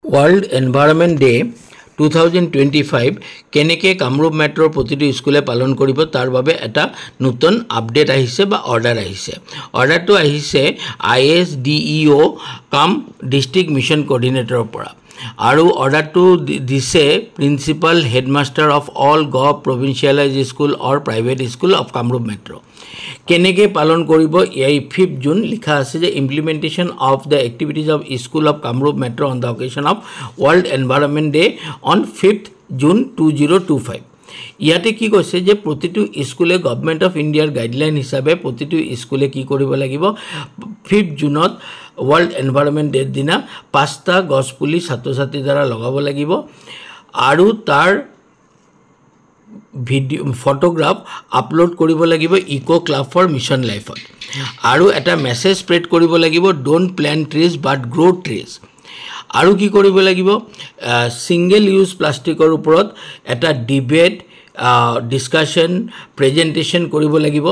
World environment day 2025 केनेके कामरूप मेट्रोर प्रतिटी स्कुले पालन करिब तार बारे एटा नतुन अपडेट आहिसे बा अर्डार आहिसे। अर्डारটো आहिसे ISDEO কাম डिस्ट्रिक्ट मिशन कोऑर्डिनेटर পৰা আৰু अर्डारটো দিছে principal headmaster of all gov provincialise school और private school of Kamrup metro केनेके पालन करिब এই 5 जून लिखा আছে যে implementation of the activities of school of Kamrup metro on the occasion of world environment day on 5 जून 2025 ইয়াতে কি কৈছে যে প্ৰতিটো স্কুলে গভৰ্নমেন্ট অফ ইন্ডিয়াৰ গাইডলাইন হিচাপে প্ৰতিটো স্কুলে কি কৰিব লাগিব 5 জুনত वर्ल्ड एनवायरनमेंट डे दिना 5টা গছ পুলি ছাত্ৰ ছাত্ৰী দ্বাৰা লগাব লাগিব আৰু তাৰ ভিডিও ফটোগ্ৰাফ আপলোড কৰিব লাগিব ইকো ক্লাব ফৰ মিশন লাইফত আৰু এটা মেছেজ স্প্ৰেড কৰিব লাগিব don't plant trees but grow trees আৰু কি কৰিব লাগিব সিঙ্গল ইউজ প্লাষ্টিকৰ ওপৰত এটা ডিবেট डिस्कशन प्रेजेंटेशन करिब लागिब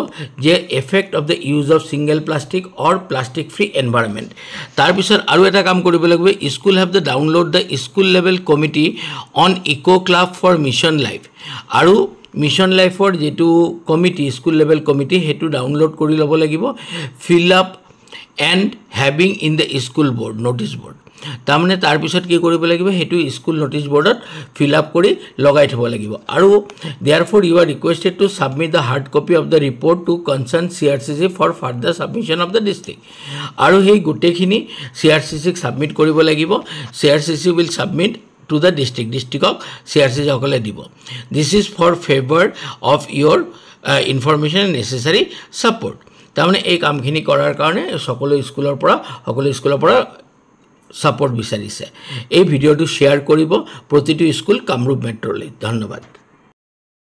जे effect of the use of single plastic और प्लास्टिक फ्री एनवायरनमेंट तार पिছত আৰু এটা কাম কৰিব লাগিব school have the download the school level committee on eco club for mission life আৰু मिशन लाइफर जेतु कमिटी स्कूल लेवल कमिटी हेतु डाउनलोड কৰি লব লাগিব fill up and having in the school board notice board तारमाने तार पिছত কি কৰিব লাগিব হেতু স্কুল নোটিস বোৰ্ডত ফিল আপ কৰি লগাই থব লাগিব আৰু therefore you are requested to submit the hard copy of the report to concern CRCC for further submission of the district আৰু হেই গুটেখিনি CRCC ক सबमिट কৰিব লাগিব CRCC will submit to the district of CRCC সকলে দিব this is for favor of your information necessary support तारमाने এই কামখিনি কৰাৰ কাৰণে সকলো স্কুলৰ পৰা सपोर्ट विचारिছে এই ভিডিওটো শেয়াৰ কৰিব প্ৰতিটো স্কুল কামৰূপ মেট্ৰলৈ ধন্যবাদ।